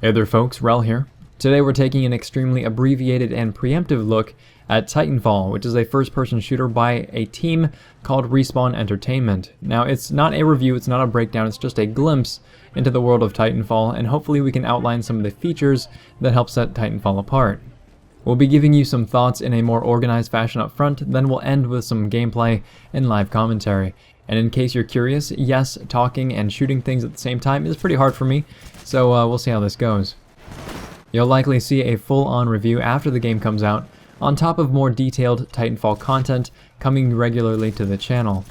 Hey there folks, Wrel here. Today we're taking an extremely abbreviated and preemptive look at Titanfall, which is a first-person shooter by a team called Respawn Entertainment. Now it's not a review, it's not a breakdown, it's just a glimpse into the world of Titanfall, and hopefully we can outline some of the features that help set Titanfall apart. We'll be giving you some thoughts in a more organized fashion up front, then we'll end with some gameplay and live commentary. And in case you're curious, yes, talking and shooting things at the same time is pretty hard for me, so we'll see how this goes. You'll likely see a full-on review after the game comes out, on top of more detailed Titanfall content coming regularly to the channel.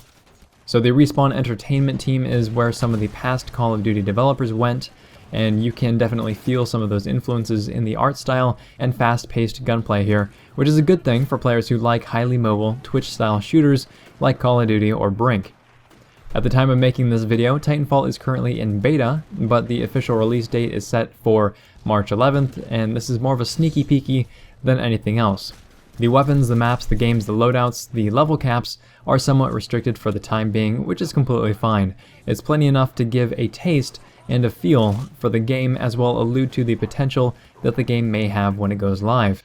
So the Respawn Entertainment team is where some of the past Call of Duty developers went, and you can definitely feel some of those influences in the art style and fast-paced gunplay here, which is a good thing for players who like highly mobile, Twitch-style shooters like Call of Duty or Brink. At the time of making this video, Titanfall is currently in beta, but the official release date is set for March 11th, and this is more of a sneaky peeky than anything else. The weapons, the maps, the games, the loadouts, the level caps are somewhat restricted for the time being, which is completely fine. It's plenty enough to give a taste and a feel for the game, as well allude to the potential that the game may have when it goes live.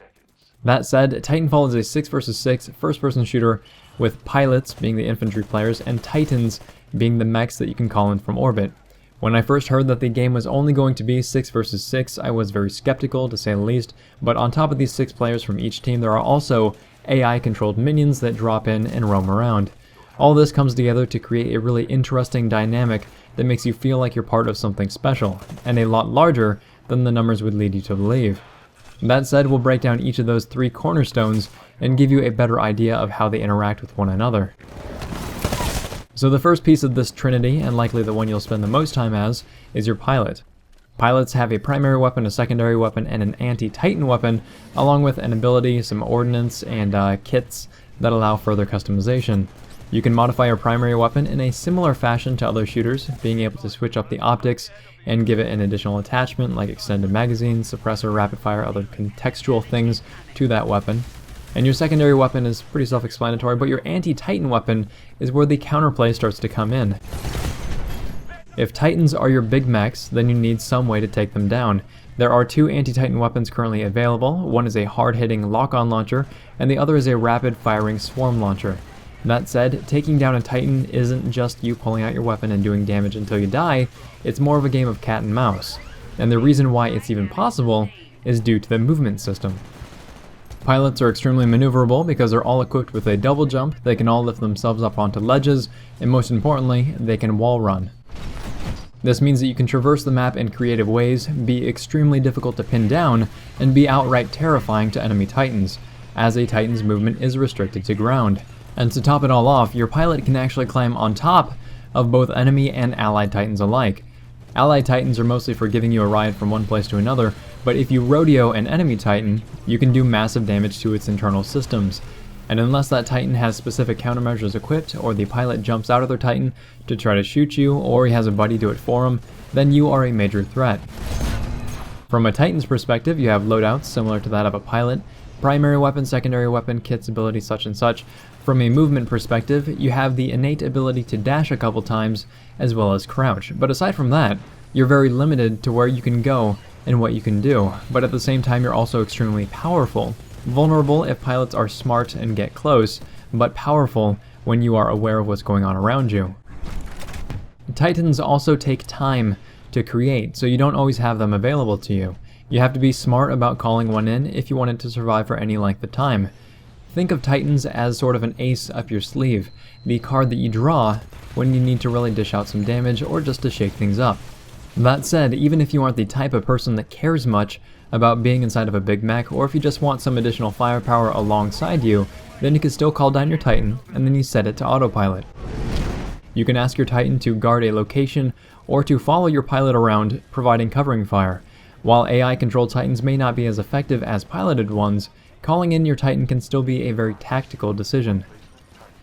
That said, Titanfall is a 6 vs 6 first-person shooter with pilots being the infantry players and titans being the mechs that you can call in from orbit. When I first heard that the game was only going to be 6 vs 6, I was very skeptical to say the least, but on top of these 6 players from each team, there are also AI-controlled minions that drop in and roam around. All this comes together to create a really interesting dynamic that makes you feel like you're part of something special, and a lot larger than the numbers would lead you to believe. That said, we'll break down each of those 3 cornerstones and give you a better idea of how they interact with one another. So the first piece of this trinity, and likely the one you'll spend the most time as, is your pilot. Pilots have a primary weapon, a secondary weapon, and an anti-Titan weapon, along with an ability, some ordnance, and kits that allow further customization. You can modify your primary weapon in a similar fashion to other shooters, being able to switch up the optics and give it an additional attachment like extended magazine, suppressor, rapid fire, other contextual things to that weapon. And your secondary weapon is pretty self-explanatory, but your anti-Titan weapon is where the counterplay starts to come in. If Titans are your big mechs, then you need some way to take them down. There are 2 anti-Titan weapons currently available. One is a hard-hitting lock-on launcher, and the other is a rapid-firing swarm launcher. That said, taking down a Titan isn't just you pulling out your weapon and doing damage until you die, it's more of a game of cat and mouse. And the reason why it's even possible is due to the movement system. Pilots are extremely maneuverable because they're all equipped with a double jump, they can all lift themselves up onto ledges, and most importantly, they can wall run. This means that you can traverse the map in creative ways, be extremely difficult to pin down, and be outright terrifying to enemy Titans, as a Titan's movement is restricted to ground. And to top it all off, your pilot can actually climb on top of both enemy and allied Titans alike. Allied Titans are mostly for giving you a ride from one place to another, but if you rodeo an enemy Titan, you can do massive damage to its internal systems. And unless that Titan has specific countermeasures equipped, or the pilot jumps out of their Titan to try to shoot you, or he has a buddy do it for him, then you are a major threat. From a Titan's perspective, you have loadouts similar to that of a pilot, primary weapon, secondary weapon, kits, ability, such and such. From a movement perspective, you have the innate ability to dash a couple times, as well as crouch. But aside from that, you're very limited to where you can go and what you can do. But at the same time, you're also extremely powerful. Vulnerable if pilots are smart and get close, but powerful when you are aware of what's going on around you. Titans also take time to create, so you don't always have them available to you. You have to be smart about calling one in if you want it to survive for any length of time. Think of Titans as sort of an ace up your sleeve, the card that you draw when you need to really dish out some damage or just to shake things up. That said, even if you aren't the type of person that cares much about being inside of a big mech, or if you just want some additional firepower alongside you, then you can still call down your Titan, and then you set it to autopilot. You can ask your Titan to guard a location, or to follow your pilot around, providing covering fire. While AI-controlled Titans may not be as effective as piloted ones, calling in your Titan can still be a very tactical decision.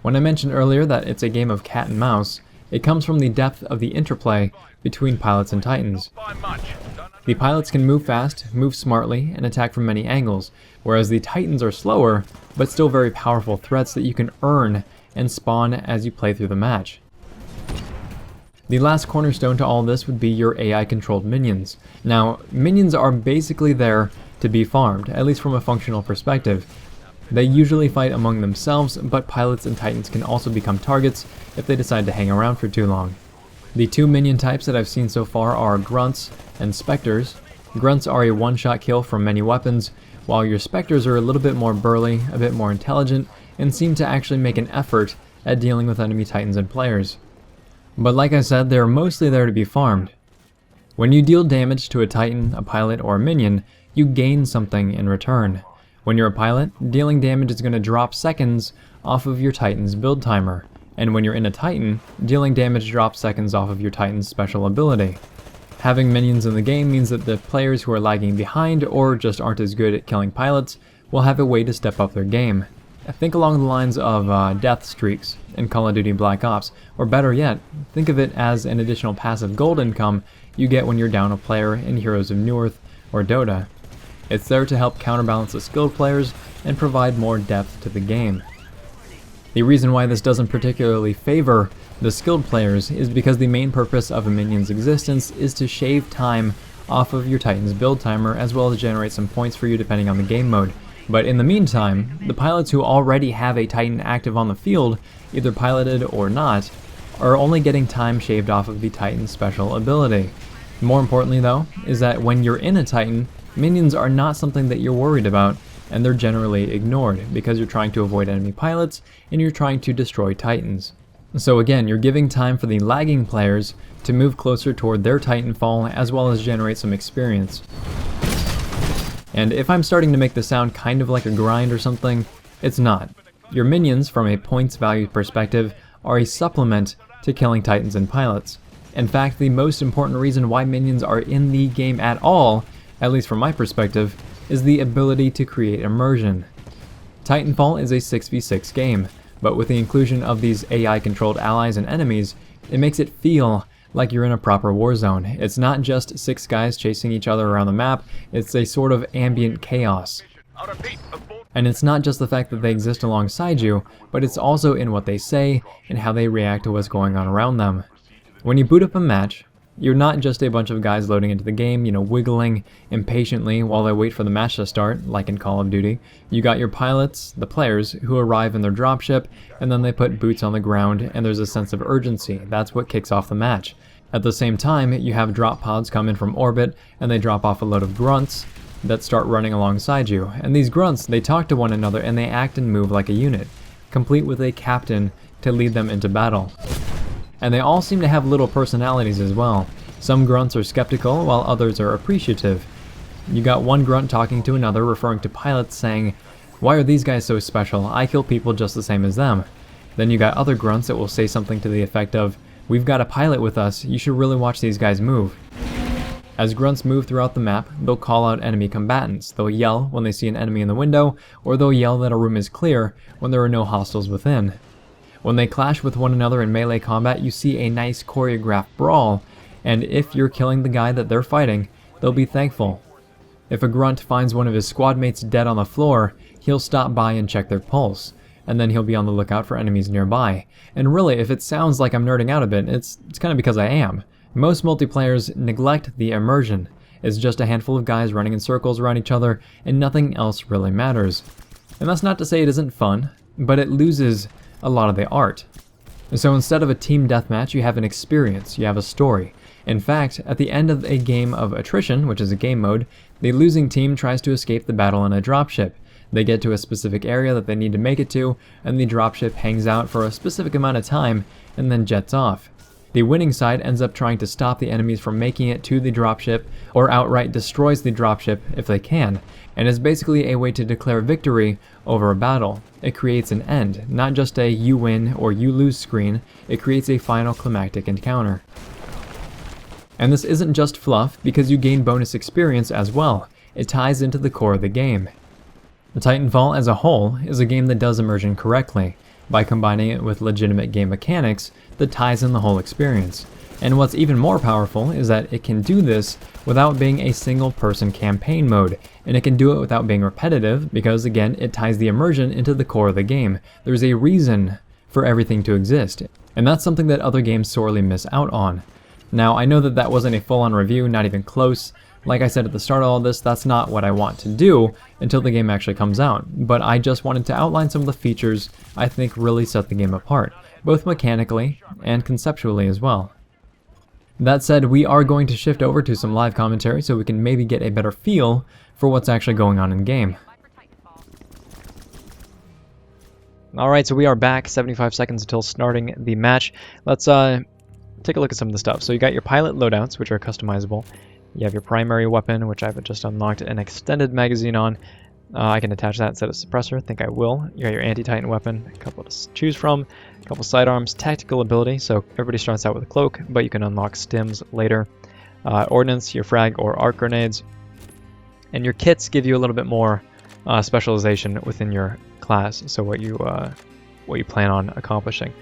When I mentioned earlier that it's a game of cat and mouse, it comes from the depth of the interplay between pilots and Titans. The pilots can move fast, move smartly, and attack from many angles, whereas the Titans are slower, but still very powerful threats that you can earn and spawn as you play through the match. The last cornerstone to all this would be your AI-controlled minions. Now, minions are basically there to be farmed, at least from a functional perspective. They usually fight among themselves, but pilots and titans can also become targets if they decide to hang around for too long. The two minion types that I've seen so far are grunts and specters. Grunts are a one-shot kill from many weapons, while your specters are a little bit more burly, a bit more intelligent, and seem to actually make an effort at dealing with enemy titans and players. But like I said, they're mostly there to be farmed. When you deal damage to a titan, a pilot, or a minion, you gain something in return. When you're a pilot, dealing damage is going to drop seconds off of your titan's build timer, and when you're in a titan, dealing damage drops seconds off of your titan's special ability. Having minions in the game means that the players who are lagging behind or just aren't as good at killing pilots will have a way to step up their game. Think along the lines of death streaks in Call of Duty Black Ops, or better yet, think of it as an additional passive gold income you get when you're down a player in Heroes of Newerth or Dota. It's there to help counterbalance the skilled players and provide more depth to the game. The reason why this doesn't particularly favor the skilled players is because the main purpose of a minion's existence is to shave time off of your Titan's build timer, as well as generate some points for you depending on the game mode. But in the meantime, the pilots who already have a Titan active on the field, either piloted or not, are only getting time shaved off of the Titan's special ability. More importantly though, is that when you're in a Titan, minions are not something that you're worried about, and they're generally ignored because you're trying to avoid enemy pilots and you're trying to destroy Titans. So again, you're giving time for the lagging players to move closer toward their Titanfall, as well as generate some experience. And if I'm starting to make this sound kind of like a grind or something, it's not. Your minions, from a points value perspective, are a supplement to killing Titans and pilots. In fact, the most important reason why minions are in the game at all, at least from my perspective, is the ability to create immersion. Titanfall is a 6v6 game, but with the inclusion of these AI-controlled allies and enemies, it makes it feel like you're in a proper war zone. It's not just 6 guys chasing each other around the map, it's a sort of ambient chaos. And it's not just the fact that they exist alongside you, but it's also in what they say and how they react to what's going on around them. When you boot up a match, you're not just a bunch of guys loading into the game, wiggling impatiently while they wait for the match to start, like in Call of Duty. You got your pilots, the players, who arrive in their dropship, and then they put boots on the ground, and there's a sense of urgency. That's what kicks off the match. At the same time, you have drop pods come in from orbit, and they drop off a load of grunts that start running alongside you. And these grunts, they talk to one another and they act and move like a unit, complete with a captain to lead them into battle. And they all seem to have little personalities as well. Some grunts are skeptical, while others are appreciative. You got one grunt talking to another, referring to pilots, saying, "Why are these guys so special? I kill people just the same as them." Then you got other grunts that will say something to the effect of, "We've got a pilot with us, you should really watch these guys move." As grunts move throughout the map, they'll call out enemy combatants. They'll yell when they see an enemy in the window, or they'll yell that a room is clear when there are no hostiles within. When they clash with one another in melee combat, you see a nice choreographed brawl, and if you're killing the guy that they're fighting, they'll be thankful. If a grunt finds one of his squad mates dead on the floor, he'll stop by and check their pulse, and then he'll be on the lookout for enemies nearby. And really, if it sounds like I'm nerding out a bit, it's kind of because I am. Most multiplayers neglect the immersion. It's just a handful of guys running in circles around each other, and nothing else really matters. And that's not to say it isn't fun, but it loses a lot of the art. So instead of a team deathmatch, you have an experience, you have a story. In fact, at the end of a game of attrition, which is a game mode, the losing team tries to escape the battle in a dropship. They get to a specific area that they need to make it to, and the dropship hangs out for a specific amount of time and then jets off. The winning side ends up trying to stop the enemies from making it to the dropship, or outright destroys the dropship if they can, and is basically a way to declare victory over a battle. It creates an end, not just a you win or you lose screen, it creates a final climactic encounter. And this isn't just fluff, because you gain bonus experience as well. It ties into the core of the game. The Titanfall as a whole is a game that does immersion correctly, by combining it with legitimate game mechanics that ties in the whole experience. And what's even more powerful is that it can do this without being a single person campaign mode, and it can do it without being repetitive because again it ties the immersion into the core of the game. There's a reason for everything to exist. And that's something that other games sorely miss out on. Now, I know that that wasn't a full-on review, not even close. Like I said at the start of all this, that's not what I want to do until the game actually comes out. But I just wanted to outline some of the features I think really set the game apart, both mechanically and conceptually as well. That said, we are going to shift over to some live commentary so we can maybe get a better feel for what's actually going on in game. Alright, so we are back, 75 seconds until starting the match. Let's take a look at some of the stuff. So you got your pilot loadouts, which are customizable. You have your primary weapon, which I've just unlocked an extended magazine on. I can attach that instead of suppressor. I think I will. You got your anti-Titan weapon, a couple to choose from, a couple sidearms, tactical ability. So everybody starts out with a cloak, but you can unlock stims later. Ordnance, your frag or arc grenades, and your kits give you a little bit more specialization within your class. So what you plan on accomplishing.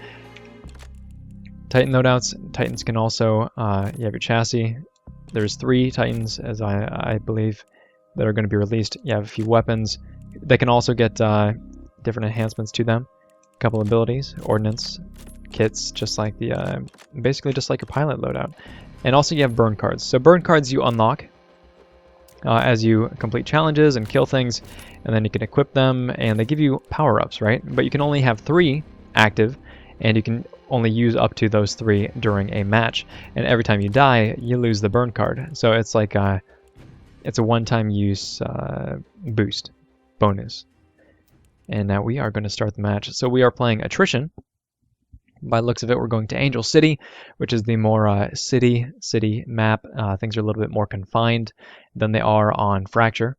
Titan loadouts. Titans can also you have your chassis. There's 3 Titans, as I believe, that are going to be released. You have a few weapons. They can also get different enhancements to them. A couple abilities, ordnance, kits, just like the basically just like your pilot loadout. And also you have burn cards. So burn cards you unlock as you complete challenges and kill things, and then you can equip them, and they give you power-ups, right? But you can only have 3 active, and you can only use up to those 3 during a match. And every time you die, you lose the burn card. So it's like it's a one-time use boost bonus. And now we are going to start the match. So we are playing attrition. By the looks of it, we're going to Angel City, which is the more city map. Things are a little bit more confined than they are on Fracture.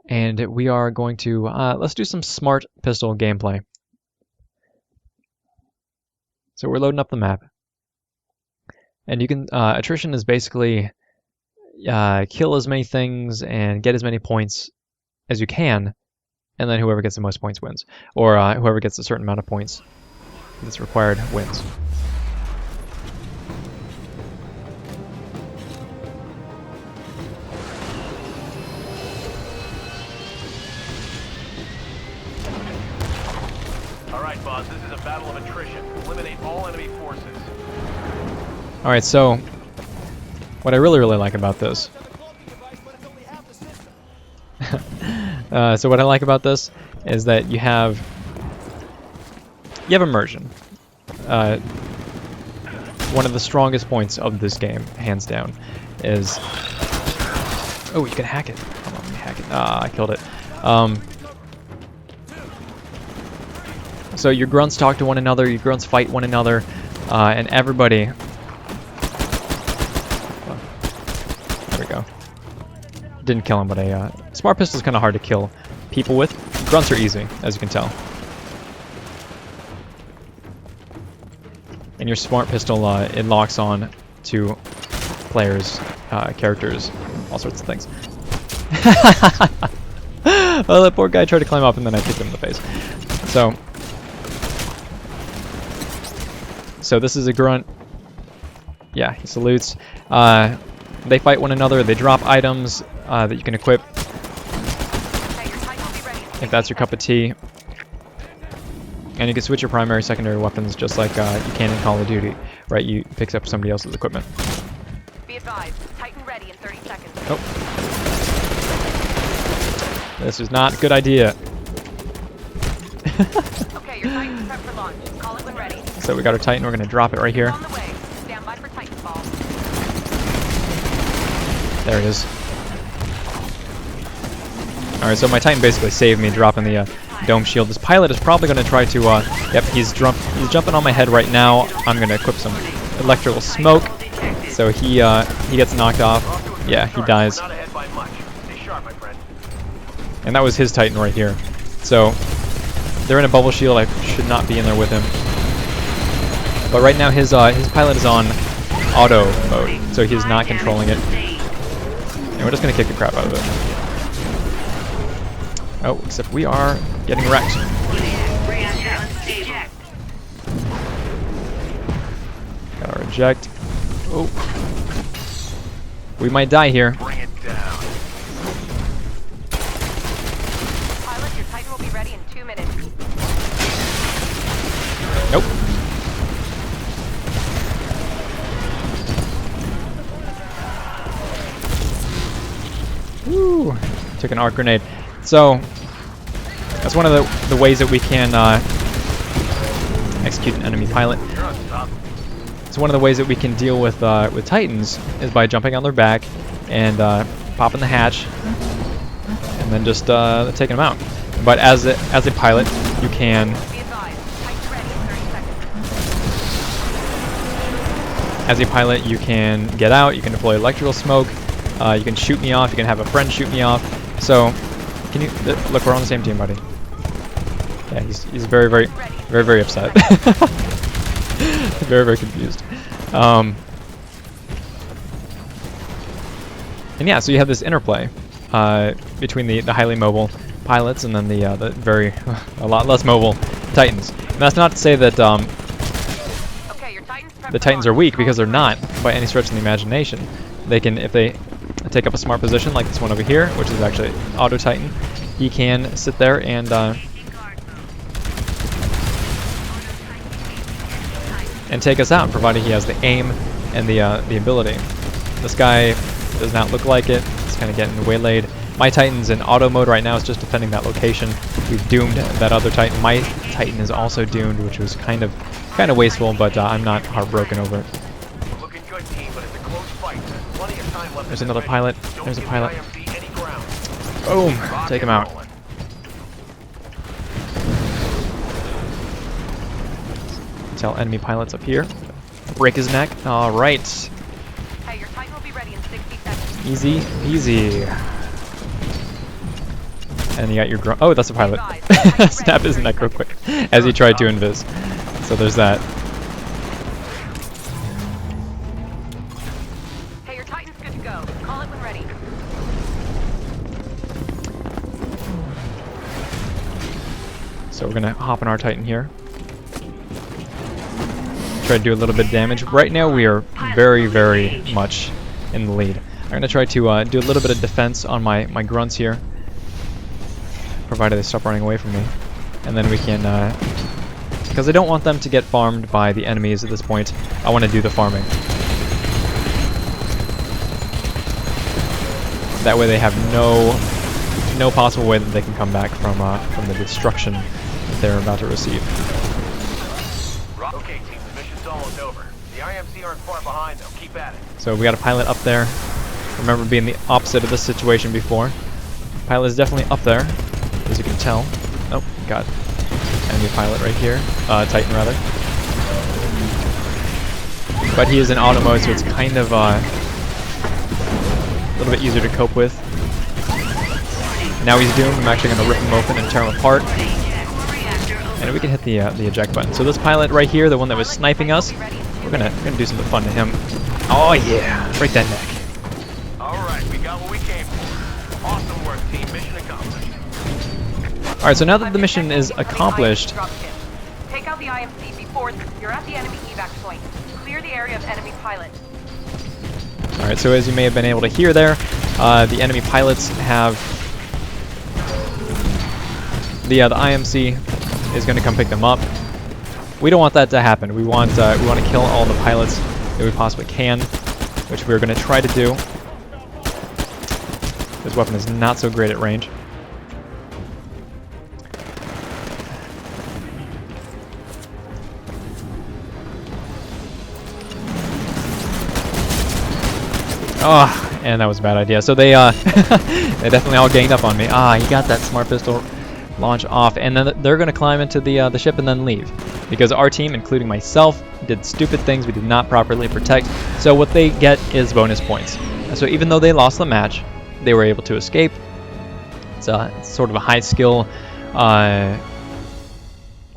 And we are going to let's do some smart pistol gameplay. So we're loading up the map. And you can attrition is basically kill as many things and get as many points as you can, and then whoever gets the most points wins, or whoever gets a certain amount of points that's required wins. Alright, boss, this is a battle of attrition. Eliminate all enemy forces. Alright, so what I really like about this so what I like about this is that you have immersion. One of the strongest points of this game, hands down, is you can hack it. Hold on, let me hack it. I killed it. So your grunts talk to one another, your grunts fight one another, and everybody. There we go. Didn't kill him, but a smart pistol is kind of hard to kill people with. Grunts are easy, as you can tell. And your smart pistol, it locks on to players, characters, all sorts of things. Oh, that poor guy tried to climb up, and then I kicked him in the face. So this is a grunt. Yeah, he salutes. They fight one another. They drop items that you can equip, if that's your cup of tea. And you can switch your primary, secondary weapons just like you can in Call of Duty, right? You pick up somebody else's equipment. Be advised, Titan ready in 30 seconds. Oh. This is not a good idea. Okay, your Titan's prepped for launch. Call it when ready. So we got our Titan, we're going to drop it right here. On the way. Stand by for Titanfall. There it is. Alright, so my Titan basically saved me dropping the dome shield. This pilot is probably going to try to, yep, he's jumping on my head right now. I'm going to equip some electrical smoke, so he gets knocked off. Yeah, he dies. And that was his Titan right here. So they're in a bubble shield. I should not be in there with him. But right now his pilot is on auto mode, so he's not controlling it. And we're just going to kick the crap out of it. Oh, except we are getting wrecked. Gotta reject. Oh. We might die here. Bring it down. Pilot, your Titan will be ready in 2 minutes. Nope. took an arc grenade. So that's one of the ways that we can execute an enemy pilot. So one of the ways that we can deal with Titans is by jumping on their back and popping the hatch, and then just taking them out. But as a pilot, you can. As a pilot, you can get out. You can deploy electrical smoke. You can shoot me off. You can have a friend shoot me off. So, can you look? We're on the same team, buddy. Yeah, he's very, very, very, very upset. Very, very confused. And yeah, so you have this interplay between the highly mobile pilots and then the very a lot less mobile Titans. And that's not to say that the Titans are weak, because they're not by any stretch of the imagination. They can, if they take up a smart position like this one over here, which is actually Auto Titan, he can sit there and take us out, provided he has the aim and the ability. This guy does not look like it. He's kind of getting waylaid. My Titan's in auto mode right now. It's just defending that location. We've doomed that other Titan. My Titan is also doomed, which was kind of wasteful, but I'm not heartbroken over it. Looking good, team, but it's a close fight. Plenty of time left. There's another pilot. There's a pilot. Boom! Take him out. Tell enemy pilots up here. Break his neck. All right. Hey, your Titan will be ready in 60 seconds. Easy, easy. And you got your drone. Oh, that's a pilot. Snap his neck real quick as he tried to invis. So there's that. Hey, your Titan's good to go. Call it when ready. So we're gonna hop on our Titan here. Try to do a little bit of damage. Right now we are very, very much in the lead. I'm gonna try to do a little bit of defense on my grunts here, provided they stop running away from me. And then we can, because I don't want them to get farmed by the enemies at this point, I want to do the farming. That way they have no possible way that they can come back from the destruction that they're about to receive. Okay, team, the mission's almost over. The IMC aren't far behind, though. Keep at it. So we got a pilot up there. Remember being the opposite of this situation before. Pilot is definitely up there, as you can tell. Oh, got enemy pilot right here. Titan, rather. But he is in auto mode, so it's kind of a little bit easier to cope with. Now he's doomed. I'm actually going to rip him open and tear him apart. And we can hit the eject button. So this pilot right here, the one that was sniping us, we're gonna do something fun to him. Oh yeah, break that neck. All right, we got what we came for. Awesome work, team. Mission accomplished. All right, so now that the mission is accomplished, Take out the IMC before you're at the enemy evac point. Clear the area of enemy pilot. all right. So as you may have been able to hear there, the enemy pilots have the IMC is going to come pick them up. We don't want that to happen. We want to kill all the pilots that we possibly can, which we're going to try to do. This weapon is not so great at range. Oh, and that was a bad idea. So they they definitely all ganged up on me. Ah, he got that smart pistol launch off, and then they're going to climb into the ship and then leave, because our team, including myself, did stupid things we did not properly protect. So what they get is bonus points. So even though they lost the match, they were able to escape. It's sort of a high skill. Well,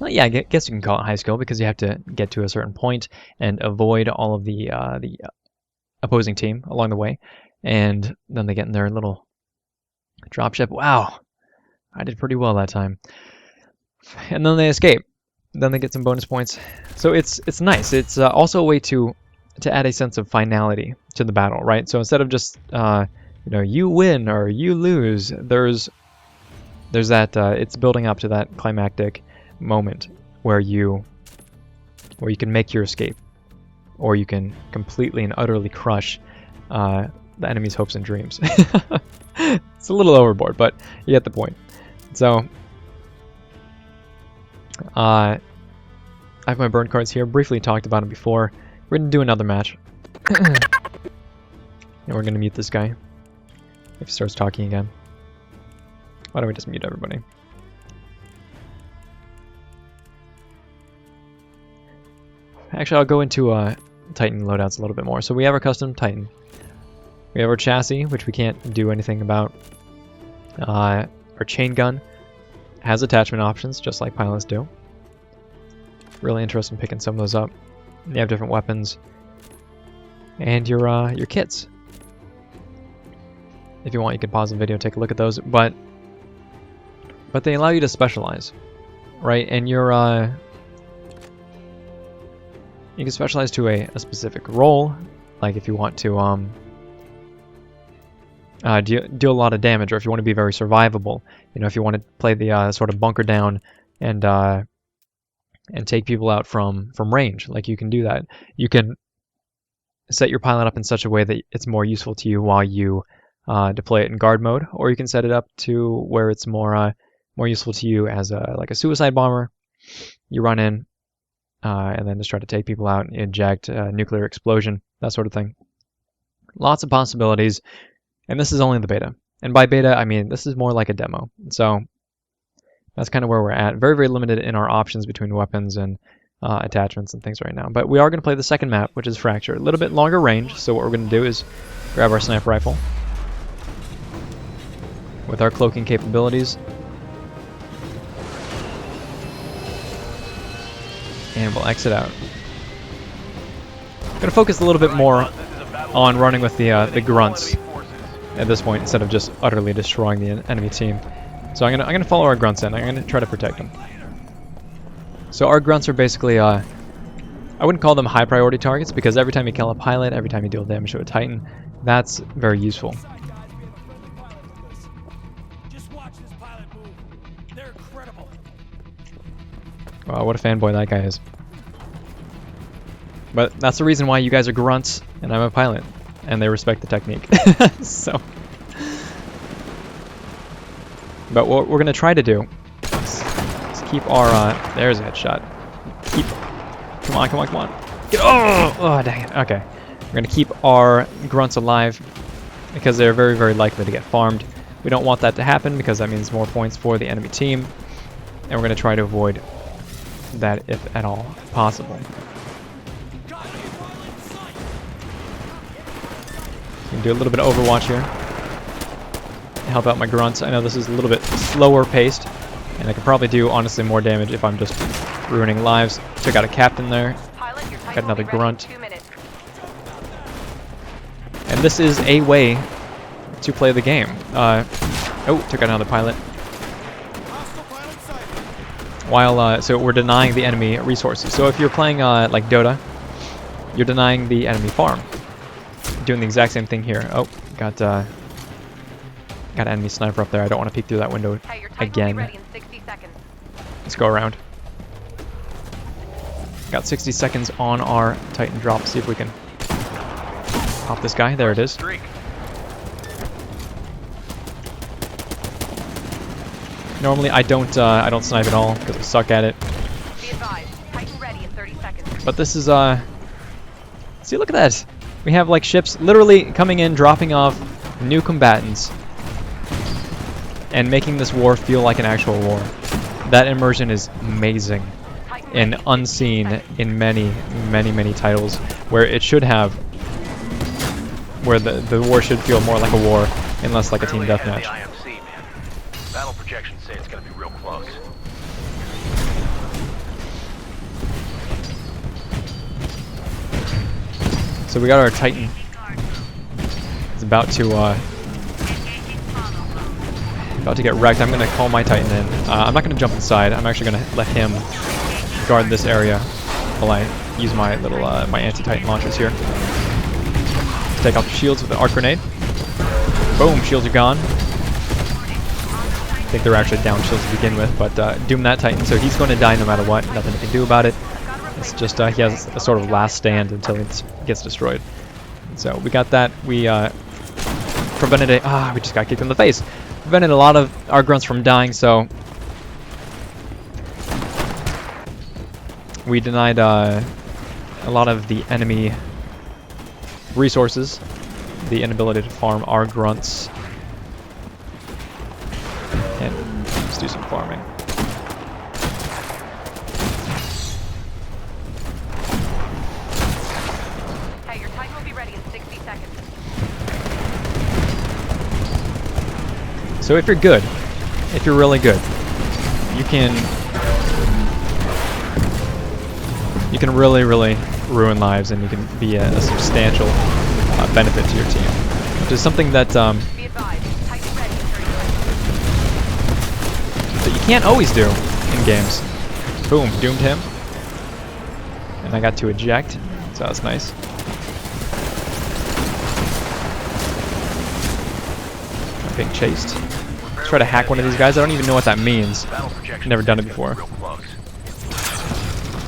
yeah, I guess you can call it high skill, because you have to get to a certain point and avoid all of the opposing team along the way, and then they get in their little dropship. Wow. I did pretty well that time. And then they escape. Then they get some bonus points. So it's nice. It's also a way to add a sense of finality to the battle, right? So instead of just you win or you lose, there's that it's building up to that climactic moment where you can make your escape, or you can completely and utterly crush the enemy's hopes and dreams. It's a little overboard, but you get the point. So, I have my burn cards here. Briefly talked about them before. We're going to do another match. And we're going to mute this guy if he starts talking again. Why don't we just mute everybody? Actually, I'll go into Titan loadouts a little bit more. So we have our custom Titan. We have our chassis, which we can't do anything about. Our chain gun has attachment options, just like pilots do. Really interested in picking some of those up. You have different weapons. And your kits. If you want, you can pause the video and take a look at those. But they allow you to specialize, right? And you can specialize to a specific role, like if you want to do a lot of damage, or if you want to be very survivable. You know, if you want to play the sort of bunker down and take people out from range, like you can do that. You can set your pilot up in such a way that it's more useful to you while you deploy it in guard mode, or you can set it up to where it's more useful to you as like a suicide bomber. You run in and then just try to take people out, eject, nuclear explosion, that sort of thing. Lots of possibilities, and this is only the beta. And by beta, I mean this is more like a demo. So that's kind of where we're at. Very, very limited in our options between weapons and attachments and things right now. But we are going to play the second map, which is Fracture. A little bit longer range, so what we're going to do is grab our sniper rifle with our cloaking capabilities. And we'll exit out. I'm going to focus a little bit more on running with the grunts at this point, instead of just utterly destroying the enemy team. So I'm gonna follow our grunts in. I'm gonna try to protect them. So our grunts are basically I wouldn't call them high priority targets, because every time you kill a pilot, every time you deal damage to a Titan, that's very useful. Just watch this pilot move. They're incredible. Wow, what a fanboy that guy is. But that's the reason why you guys are grunts and I'm a pilot, and they respect the technique. So, but what we're gonna try to do is keep our there's a headshot. Come on. Oh, dang it. Okay, we're gonna keep our grunts alive because they're very, very likely to get farmed. We don't want that to happen because that means more points for the enemy team, and we're gonna try to avoid that if at all possible. Can do a little bit of Overwatch here. Help out my grunts. I know this is a little bit slower paced, and I could probably do honestly more damage if I'm just ruining lives. Took out a captain there. Got another grunt. And this is a way to play the game. Oh, took out another pilot. While so we're denying the enemy resources. So if you're playing like Dota, you're denying the enemy farm. Doing the exact same thing here. Oh, got an enemy sniper up there. I don't want to peek through that window again. Let's go around. Got 60 seconds on our Titan drop. See if we can pop this guy. There it is. Normally I don't snipe at all because I suck at it. But this is see, look at that. We have like ships literally coming in, dropping off new combatants, and making this war feel like an actual war. That immersion is amazing and unseen in many, many, many titles, where it should have, where the war should feel more like a war and less like a team deathmatch. Battle projections say it's gonna be real close. So we got our Titan. It's about to get wrecked. I'm gonna call my Titan in. I'm not gonna jump inside. I'm actually gonna let him guard this area while I use my little my anti-Titan launchers here. Take out the shields with an arc grenade. Boom, shields are gone. I think they're actually down shields to begin with, but doom that Titan, so he's going to die no matter what. Nothing he can do about it. It's just he has a sort of last stand until it gets destroyed. So we got that. We prevented a... we just got kicked in the face. Prevented a lot of our grunts from dying, so... we denied a lot of the enemy resources. The inability to farm our grunts. And let's do some farming. Hey, your Titan will be ready in 60 seconds. So if you're good, if you're really good, you can really, really ruin lives, and you can be a substantial benefit to your team, which is something that Be advised, Titan ready in 30 seconds. that you can't always do in games. Boom, doomed him, and I got to eject, so that's nice. I'm being chased. Let's try to hack one of these guys. I don't even know what that means. Battle projection. Never done it before. Real close.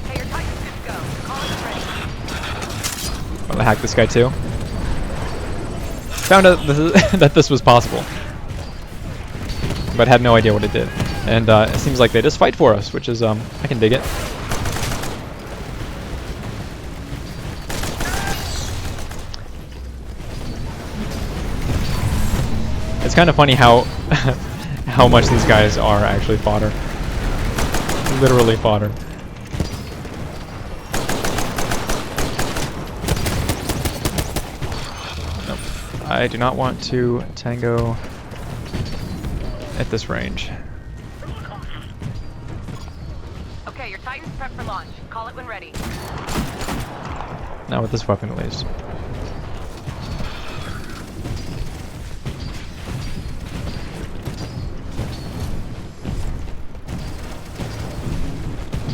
Hey, your Titan's good to go. Call it ready. I'm gonna hack this guy too. Found out that this was possible, but had no idea what it did. And it seems like they just fight for us, which is I can dig it. It's kind of funny how how much these guys are actually fodder. Literally fodder. Nope. I do not want to tango at this range. Okay, your Titan's prepped for launch. Call it when ready. Not with this weapon, at least.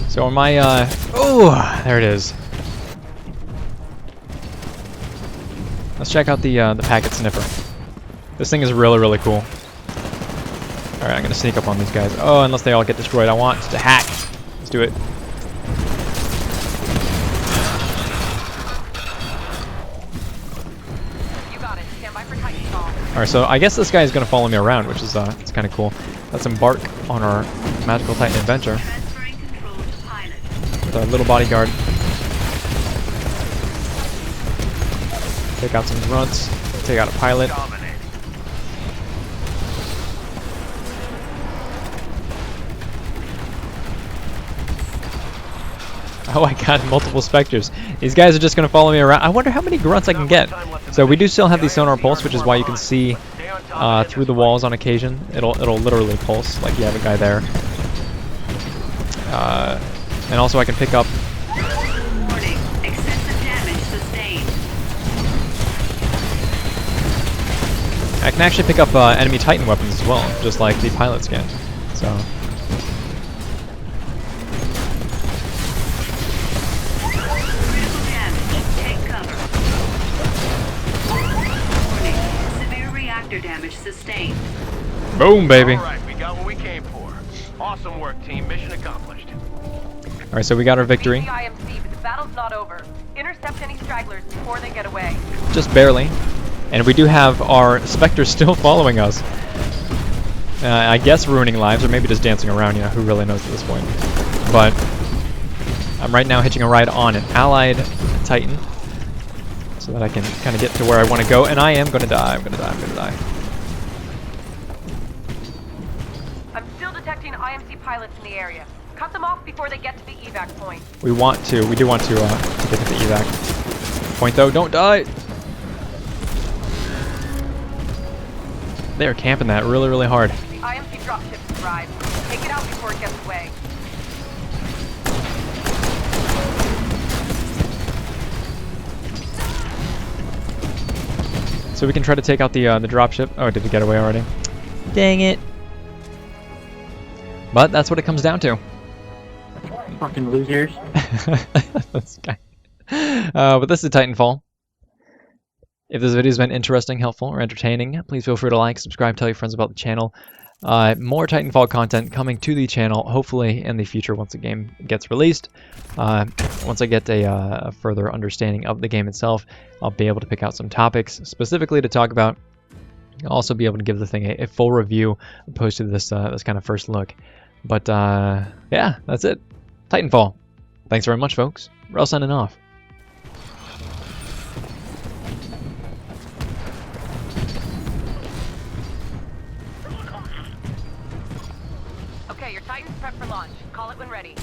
So on my, oh, there it is. Let's check out the packet sniffer. This thing is really, really cool. All right, I'm gonna sneak up on these guys. Oh, unless they all get destroyed, I want to hack. Let's do it. You got it. Stand by for Titanfall. All right, so I guess this guy is gonna follow me around, which is it's kind of cool. Let's embark on our magical Titan adventure. With a little bodyguard. Take out some grunts. Take out a pilot. Dominate. Oh, I got multiple specters. These guys are just gonna follow me around. I wonder how many grunts I can get. So we do still have the sonar pulse, which is why you can see through the walls on occasion. It'll literally pulse, like you have a guy there. And also I can pick up. Warning, excessive damage sustained. I can actually pick up enemy Titan weapons as well, just like the pilots can. So. Critical damage. Take cover. Warning, severe reactor damage sustained. Boom, baby. All right, we got what we came for. Awesome work, team. Mission accomplished. All right, so we got our victory. Beat the IMC, but the battle's not over. Intercept any stragglers before they get away. Just barely. And we do have our Spectres still following us. I guess ruining lives, or maybe just dancing around, you know, who really knows at this point. But I'm right now hitching a ride on an allied Titan, so that I can kind of get to where I want to go, and I am going to die, I'm going to die. I'm still detecting IMC pilots in the area. Cut them off before they get to the evac point. We do want to get to the evac point though, don't die! They're camping that really, really hard. The IMC dropship has arrived. Take it out before it gets away. So we can try to take out the dropship. Oh, did it get away already? Dang it. But that's what it comes down to. Fucking losers. This guy. But this is Titanfall. If this video has been interesting, helpful, or entertaining, please feel free to like, subscribe, tell your friends about the channel. More Titanfall content coming to the channel, hopefully in the future once the game gets released. Once I get a further understanding of the game itself, I'll be able to pick out some topics specifically to talk about. I'll also be able to give the thing a full review opposed to this this kind of first look. But yeah, that's it. Titanfall. Thanks very much, folks. Wrel signing off. Okay, your Titan's prepped for launch. Call it when ready.